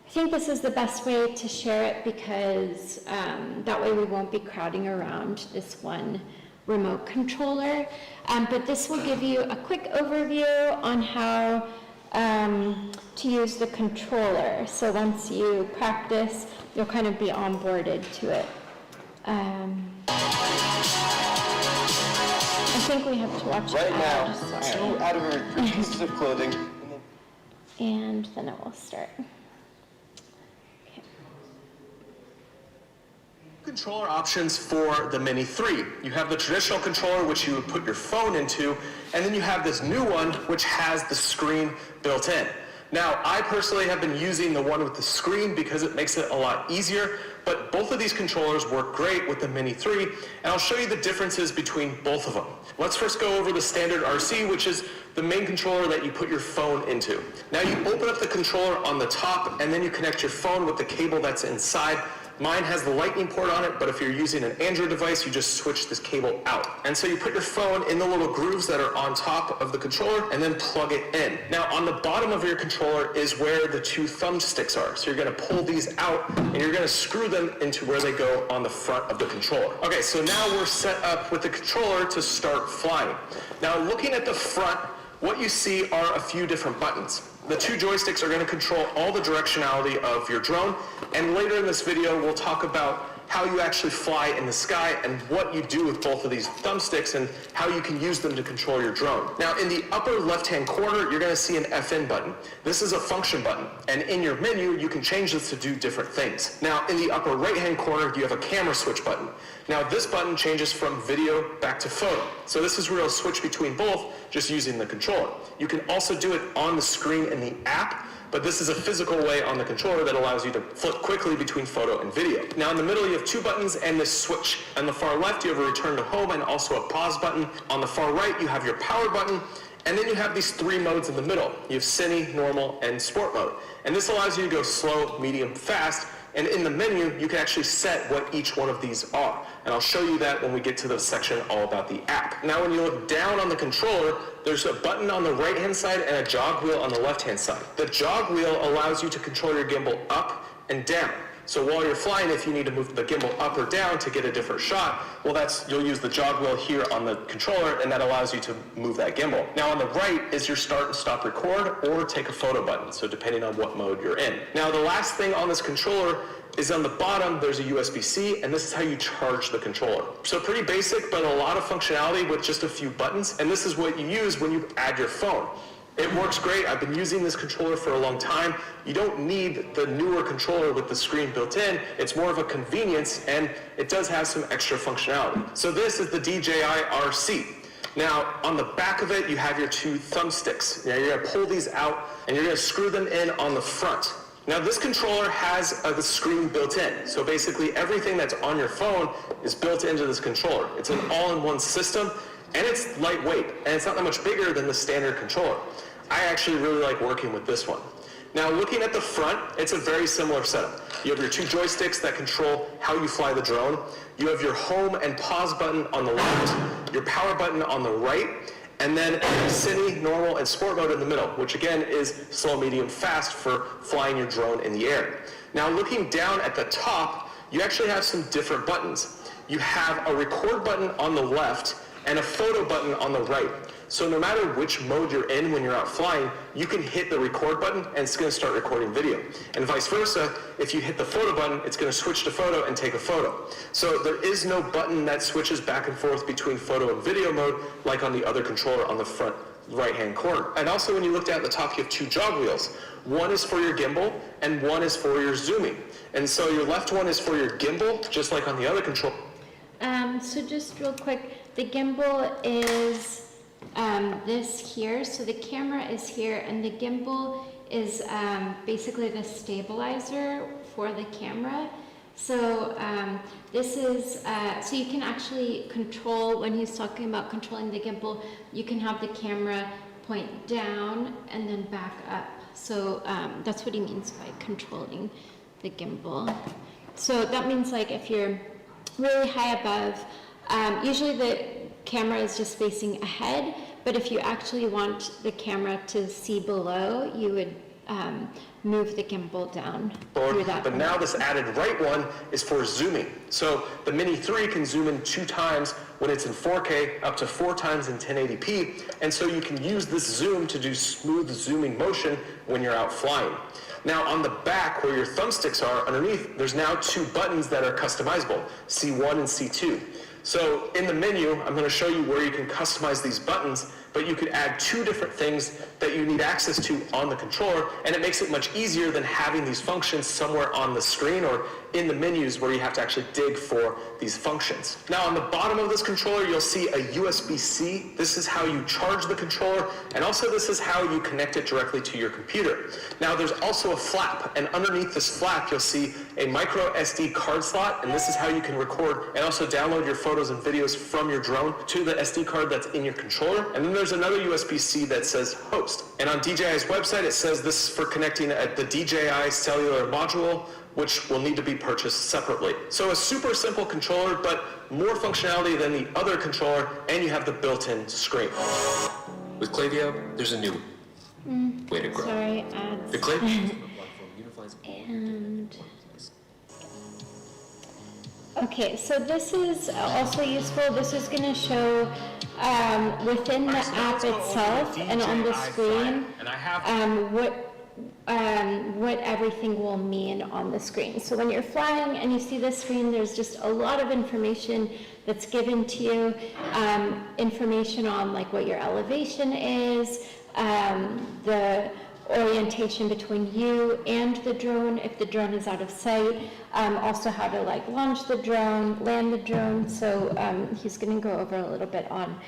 S1: I think this is the best way to share it because that way we won't be crowding around this one remote controller. But this will give you a quick overview on how to use the controller. So once you practice, you'll kind of be onboarded to it. I think we have to watch
S18: right
S1: it
S18: now.
S1: Sorry.
S18: 2 out of her 3 pieces of clothing.
S1: And then it will start.
S5: Controller options for the Mini 3. You have the traditional controller, which you would put your phone into, and then you have this new one, which has the screen built in. Now, I personally have been using the one with the screen because it makes it a lot easier, but both of these controllers work great with the Mini 3, and I'll show you the differences between both of them. Let's first go over the standard RC, which is the main controller that you put your phone into. Now you open up the controller on the top, and then you connect your phone with the cable that's inside. Mine has the lightning port on it, but if you're using an Android device, you just switch this cable out. And so you put your phone in the little grooves that are on top of the controller and then plug it in. Now on the bottom of your controller is where the 2 thumbsticks are. So you're gonna pull these out and you're gonna screw them into where they go on the front of the controller. Okay, so now we're set up with the controller to start flying. Now looking at the front, what you see are a few different buttons. The 2 joysticks are going to control all the directionality of your drone, and later in this video we'll talk about how you actually fly in the sky and what you do with both of these thumbsticks and how you can use them to control your drone. Now, in the upper left-hand corner, you're going to see an FN button. This is a function button, and in your menu, you can change this to do different things. Now, in the upper right-hand corner, you have a camera switch button. Now, this button changes from video back to photo. So this is where you'll switch between both just using the controller. You can also do it on the screen in the app, but this is a physical way on the controller that allows you to flip quickly between photo and video. Now in the middle you have two buttons and this switch. On the far left you have a return to home and also a pause button. On the far right you have your power button, and then you have these three modes in the middle. You have Cine, Normal, and Sport mode. And this allows you to go slow, medium, fast, and in the menu you can actually set what each one of these are. And I'll show you that when we get to the section all about the app. Now when you look down on the controller, there's a button on the right-hand side and a jog wheel on the left-hand side. The jog wheel allows you to control your gimbal up and down. So while you're flying, if you need to move the gimbal up or down to get a different shot, well, you'll use the jog wheel here on the controller, and that allows you to move that gimbal. Now on the right is your start and stop record or take a photo button, so depending on what mode you're in. Now the last thing on this controller is on the bottom, there's a USB-C, and this is how you charge the controller. So pretty basic, but a lot of functionality with just a few buttons, and this is what you use when you add your phone. It works great. I've been using this controller for a long time. You don't need the newer controller with the screen built in. It's more of a convenience, and it does have some extra functionality. So this is the DJI RC. Now, on the back of it, you have your two thumbsticks. Now, you're going to pull these out, and you're going to screw them in on the front. Now, this controller has the screen built in. So basically, everything that's on your phone is built into this controller. It's an all-in-one system, and it's lightweight, and it's not that much bigger than the standard controller. I actually really like working with this one. Now, looking at the front, it's a very similar setup. You have your two joysticks that control how you fly the drone. You have your home and pause button on the left, your power button on the right, and then Cine, Normal, and Sport mode in the middle, which again is slow, medium, fast for flying your drone in the air. Now, looking down at the top, you actually have some different buttons. You have a record button on the left and a photo button on the right. So no matter which mode you're in when you're out flying, you can hit the record button and it's going to start recording video. And vice versa, if you hit the photo button, it's going to switch to photo and take a photo. So there is no button that switches back and forth between photo and video mode like on the other controller on the front right-hand corner. And also when you look down at the top, you have two jog wheels. One is for your gimbal and one is for your zooming. And so your left one is for your gimbal, just like on the other controller.
S1: So just real quick, the gimbal is this here, so the camera is here, and the gimbal is basically the stabilizer for the camera. So this is, so you can actually control, when he's talking about controlling the gimbal, you can have the camera point down and then back up. So that's what he means by controlling the gimbal. So that means like if you're really high above, usually the camera is just facing ahead, but if you actually want the camera to see below, you would move the gimbal down through that.
S5: But now this added right one is for zooming. So the Mini 3 can zoom in 2 times when it's in 4K, up to 4 times in 1080p, and so you can use this zoom to do smooth zooming motion when you're out flying. Now on the back where your thumbsticks are underneath, there's now 2 buttons that are customizable, C1 and C2. So in the menu, I'm going to show you where you can customize these buttons, but you could add 2 different things that you need access to on the controller, and it makes it much easier than having these functions somewhere on the screen or in the menus where you have to actually dig for these functions. Now on the bottom of this controller, you'll see a USB-C. This is how you charge the controller, and also this is how you connect it directly to your computer. Now there's also a flap, and underneath this flap, you'll see a micro SD card slot, and this is how you can record and also download your photos and videos from your drone to the SD card that's in your controller. And then there's another USB-C that says host. And on DJI's website, it says this is for connecting the DJI cellular module, which will need to be purchased separately. So a super simple controller, but more functionality than the other controller, and you have the built-in screen.
S17: With Klaviyo, there's a new way to grow.
S1: Sorry, ads.
S17: The Klaviyo
S1: and okay, so this is also useful. This is going to show within the app itself and on the screen what everything will mean on the screen. So when you're flying and you see this screen, there's just a lot of information that's given to you, information on like what your elevation is, the orientation between you and the drone if the drone is out of sight, also how to like launch the drone, land the drone. So he's going to go over a little bit on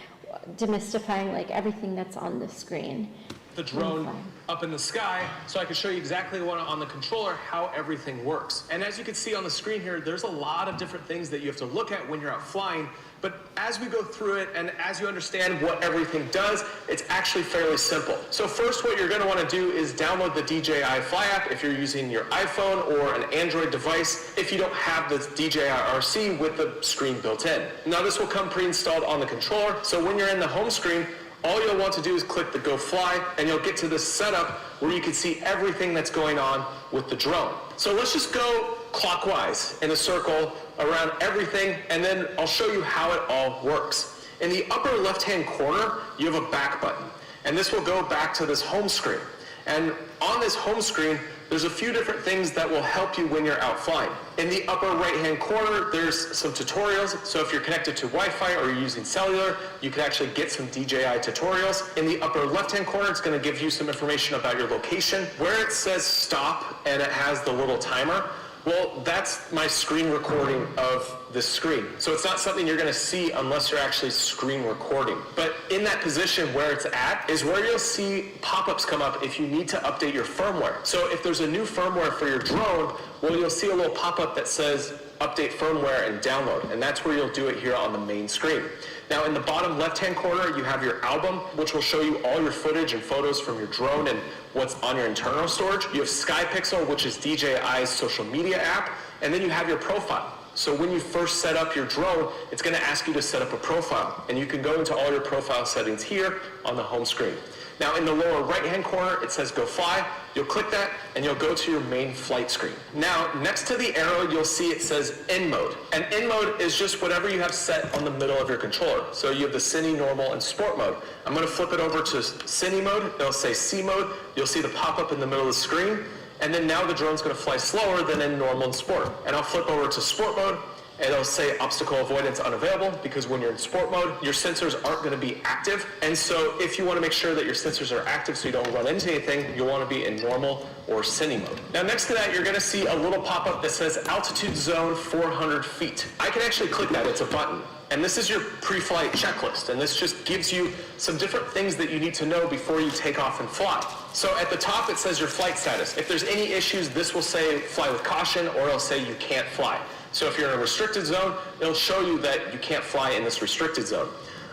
S1: demystifying like everything that's on the screen.
S5: The drone up in the sky, so I can show you exactly what on the controller how everything works. And as you can see on the screen here, there's a lot of different things that you have to look at when you're out flying. But as we go through it and as you understand what everything does, it's actually fairly simple. So first, what you're going to want to do is download the DJI Fly app if you're using your iPhone or an Android device if you don't have the DJI RC with the screen built in. Now this will come pre-installed on the controller, so when you're in the home screen, all you'll want to do is click the Go Fly, and you'll get to this setup where you can see everything that's going on with the drone. So let's just go clockwise in a circle around everything, and then I'll show you how it all works. In the upper left-hand corner, you have a back button, and this will go back to this home screen. And on this home screen, there's a few different things that will help you when you're out flying. In the upper right-hand corner, there's some tutorials. So if you're connected to Wi-Fi or you're using cellular, you can actually get some DJI tutorials. In the upper left-hand corner, it's going to give you some information about your location. Where it says stop and it has the little timer, well, that's my screen recording of the screen. So it's not something you're going to see unless you're actually screen recording. But in that position where it's at is where you'll see pop-ups come up if you need to update your firmware. So if there's a new firmware for your drone, well, you'll see a little pop-up that says update firmware and download, and that's where you'll do it here on the main screen. Now in the bottom left-hand corner, you have your album, which will show you all your footage and photos from your drone and what's on your internal storage. You have SkyPixel, which is DJI's social media app, and then you have your profile. So when you first set up your drone, it's going to ask you to set up a profile, and you can go into all your profile settings here on the home screen. Now in the lower right-hand corner, it says Go Fly. You'll click that, and you'll go to your main flight screen. Now, next to the arrow, you'll see it says In Mode. And In Mode is just whatever you have set on the middle of your controller. So you have the Cine, Normal, and Sport mode. I'm going to flip it over to Cine mode. It'll say C mode. You'll see the pop-up in the middle of the screen. And then now the drone's going to fly slower than in Normal and Sport. And I'll flip over to Sport mode. And it'll say obstacle avoidance unavailable, because when you're in sport mode, your sensors aren't going to be active. And so if you want to make sure that your sensors are active so you don't run into anything, you'll want to be in normal or Cine mode. Now next to that, you're going to see a little pop-up that says altitude zone 400 feet. I can actually click that. It's a button. And this is your pre-flight checklist. And this just gives you some different things that you need to know before you take off and fly. So at the top, it says your flight status. If there's any issues, this will say fly with caution, or it'll say you can't fly. So if you're in a restricted zone, it'll show you that you can't fly in this restricted zone.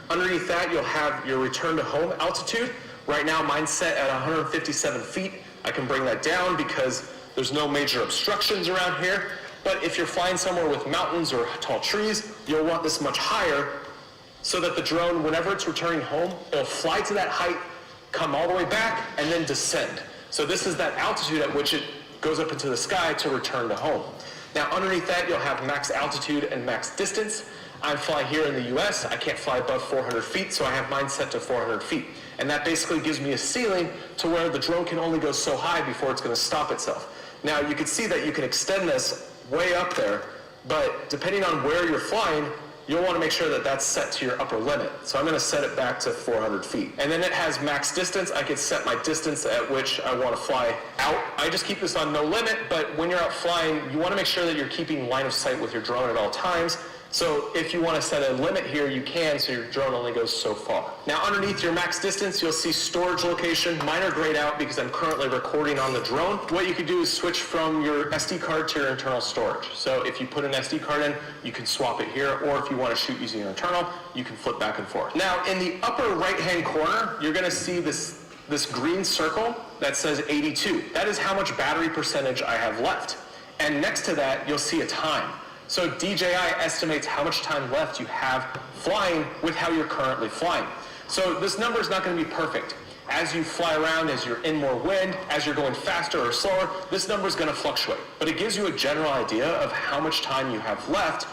S5: Underneath that, you'll have your return to home altitude. Right now, mine's set at 157 feet. I can bring that down because there's no major obstructions around here. But if you're flying somewhere with mountains or tall trees, you'll want this much higher so that the drone, whenever it's returning home, it'll fly to that height, come all the way back, and then descend. So this is that altitude at which it goes up into the sky to return to home. Now underneath that, you'll have max altitude and max distance. I fly here in the US. I can't fly above 400 feet, so I have mine set to 400 feet. And that basically gives me a ceiling to where the drone can only go so high before it's going to stop itself. Now you can see that you can extend this way up there, but depending on where you're flying, you'll want to make sure that that's set to your upper limit. So I'm going to set it back to 400 feet. And then it has max distance. I can set my distance at which I want to fly out. I just keep this on no limit, but when you're out flying, you want to make sure that you're keeping line of sight with your drone at all times. So if you want to set a limit here, you can, so your drone only goes so far. Now underneath your max distance, you'll see storage location. Mine are grayed out because I'm currently recording on the drone. What you can do is switch from your SD card to your internal storage. So if you put an SD card in, you can swap it here, or if you want to shoot using your internal, you can flip back and forth. Now in the upper right-hand corner, you're going to see this green circle that says 82. That is how much battery percentage I have left. And next to that, you'll see a time. So DJI estimates how much time left you have flying with how you're currently flying. So this number is not going to be perfect. As you fly around, as you're in more wind, as you're going faster or slower, this number is going to fluctuate. But it gives you a general idea of how much time you have left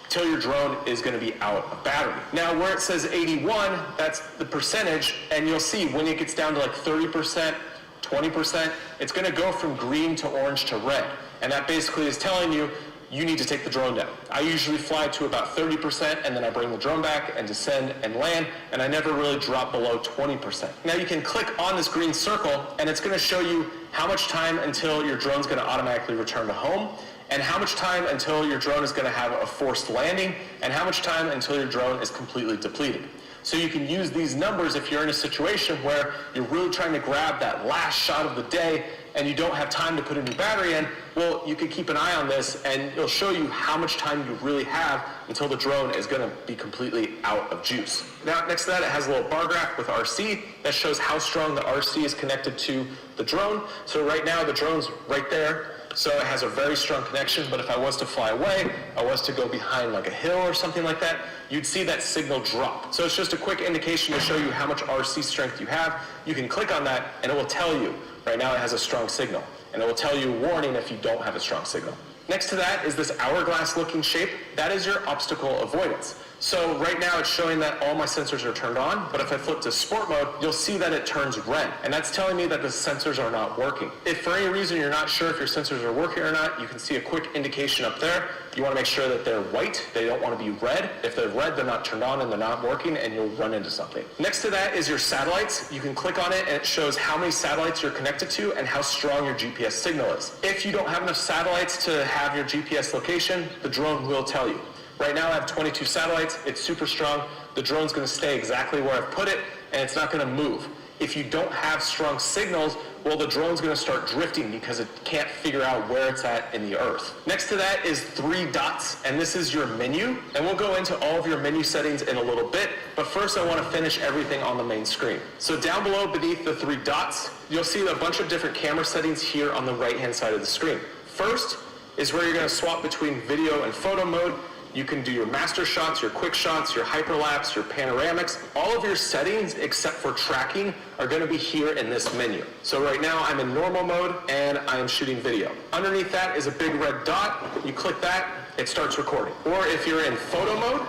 S5: till your drone is going to be out of battery. Now where it says 81, that's the percentage, and you'll see when it gets down to like 30% 20%, it's going to go from green to orange to red. And that basically is telling you, you need to take the drone down. I usually fly to about 30% and then I bring the drone back and descend and land, and I never really drop below 20%. Now you can click on this green circle and it's going to show you how much time until your drone's going to automatically return to home, and how much time until your drone is going to have a forced landing, and how much time until your drone is completely depleted. So you can use these numbers if you're in a situation where you're really trying to grab that last shot of the day and you don't have time to put a new battery in. Well, you can keep an eye on this and it'll show you how much time you really have until the drone is going to be completely out of juice. Now, next to that, it has a little bar graph with RC that shows how strong the RC is connected to the drone. So right now, the drone's right there. So it has a very strong connection, but if I was to fly away, I was to go behind like a hill or something like that, you'd see that signal drop. So it's just a quick indication to show you how much RC strength you have. You can click on that and it will tell you, right now it has a strong signal. And it will tell you a warning if you don't have a strong signal. Next to that is this hourglass looking shape. That is your obstacle avoidance. So right now it's showing that all my sensors are turned on, but if I flip to sport mode, you'll see that it turns red. And that's telling me that the sensors are not working. If for any reason you're not sure if your sensors are working or not, you can see a quick indication up there. You want to make sure that they're white. They don't want to be red. If they're red, they're not turned on and they're not working, and you'll run into something. Next to that is your satellites. You can click on it and it shows how many satellites you're connected to and how strong your GPS signal is. If you don't have enough satellites to have your GPS location, the drone will tell you. Right now I have 22 satellites, it's super strong. The drone's gonna stay exactly where I've put it, and it's not gonna move. If you don't have strong signals, well, the drone's gonna start drifting because it can't figure out where it's at in the earth. Next to that is 3 dots, and this is your menu. And we'll go into all of your menu settings in a little bit, but first I wanna finish everything on the main screen. So down below, beneath the 3 dots, you'll see a bunch of different camera settings here on the right-hand side of the screen. First is where you're gonna swap between video and photo mode. You can do your master shots, your quick shots, your hyperlapse, your panoramics. All of your settings, except for tracking, are going to be here in this menu. So right now I'm in normal mode and I am shooting video. Underneath that is a big red dot. You click that, it starts recording. Or if you're in photo mode,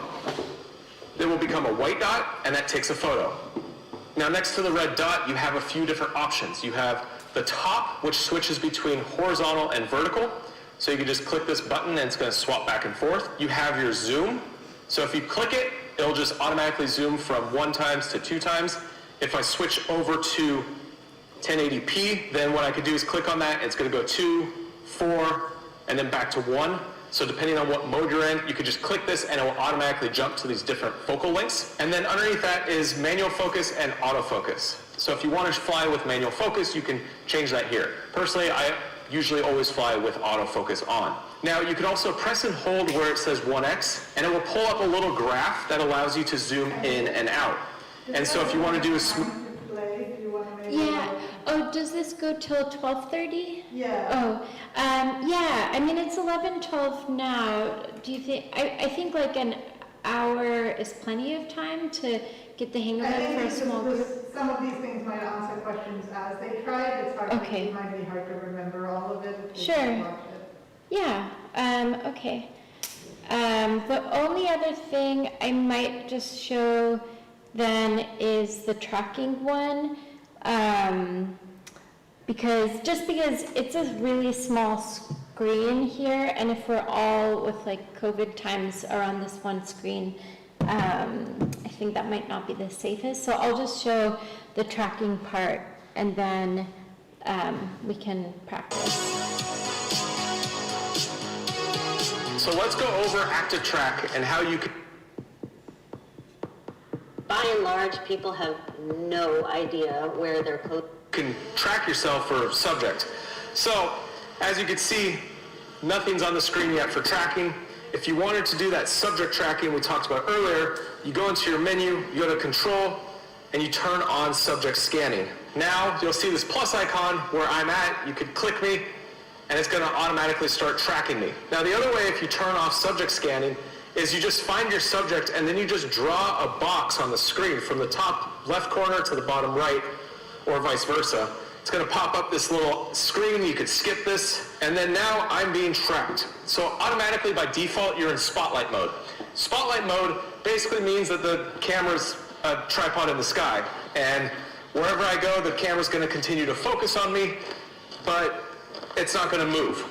S5: it will become a white dot and that takes a photo. Now next to the red dot, you have a few different options. You have the top, which switches between horizontal and vertical. So you can just click this button and it's going to swap back and forth. You have your zoom. So if you click it, it'll just automatically zoom from 1 times to 2 times. If I switch over to 1080p, then what I could do is click on that. It's going to go 2, 4, and then back to 1. So depending on what mode you're in, you could just click this and it will automatically jump to these different focal lengths. And then underneath that is manual focus and autofocus. So if you want to fly with manual focus, you can change that here. Personally, I usually always fly with autofocus on. Now you can also press and hold where it says 1x and it will pull up a little graph that allows you to zoom in and out. And so if you want to do a
S1: Yeah. Oh, does this go till 12:30?
S19: Yeah.
S1: Oh, yeah. I mean, it's 11:12 now. Do you think? I think like an hour is plenty of time to get the hang of it for a small group.
S19: Some of these things might answer questions as they try it. It's hard.
S1: Okay.
S19: It might be hard to remember all of it.
S1: Sure. Yeah. Okay. The only other thing I might just show then is the tracking one. Because it's a really small screen here, and if we're all with like COVID times are on this one screen, I think that might not be the safest. So I'll just show the tracking part, and then we can practice.
S5: So let's go over Active Track and how you can...
S11: By and large, people have no idea where their code
S5: can track yourself for subject. So, as you can see, nothing's on the screen yet for tracking. If you wanted to do that subject tracking we talked about earlier, you go into your menu, you go to Control, and you turn on subject scanning. Now, you'll see this plus icon where I'm at. You could click me, and it's going to automatically start tracking me. Now, the other way, if you turn off subject scanning, is you just find your subject, and then you just draw a box on the screen from the top left corner to the bottom right, or vice versa. It's going to pop up this little screen. You could skip this, and then now I'm being tracked. So automatically by default, you're in spotlight mode. Spotlight mode basically means that the camera's a tripod in the sky, and Wherever I go, the camera's going to continue to focus on me, but it's not going to move.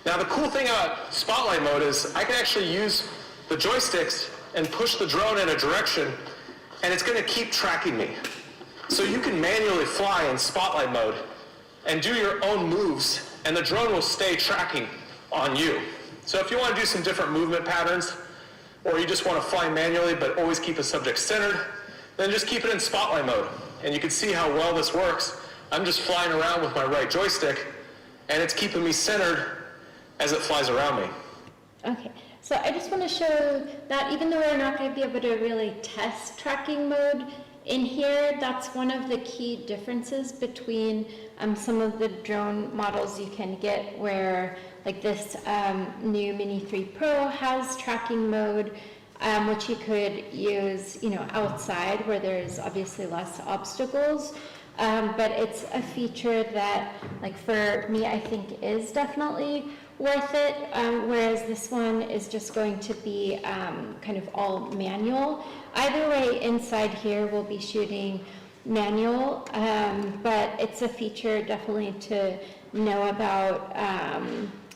S5: Now the cool thing about spotlight mode is I can actually use the joysticks and push the drone in a direction, and it's going to keep tracking me. So you can manually fly in spotlight mode and do your own moves, and the drone will stay tracking on you. So if you want to do some different movement patterns, or you just want to fly manually but always keep a subject centered, then just keep it in spotlight mode. And you can see how well this works. I'm just flying around with my right joystick, and it's keeping me centered as it flies around me.
S1: Okay, so I just want to show that even though we're not going to be able to really test tracking mode in here, that's one of the key differences between some of the drone models you can get, where like this new Mini 3 Pro has tracking mode, which you could use, outside where there's obviously less obstacles. But it's a feature that, like for me, I think is definitely worth it, whereas this one is just going to be kind of all manual. Either way, inside here we'll be shooting manual, but it's a feature definitely to know about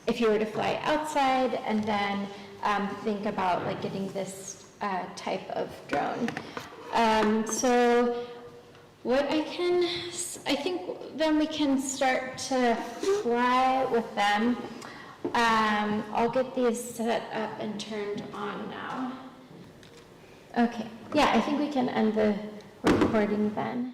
S1: if you were to fly outside, and then think about like getting this type of drone. So what I think then we can start to fly with them. I'll get these set up and turned on now. Okay, yeah, I think we can end the recording then.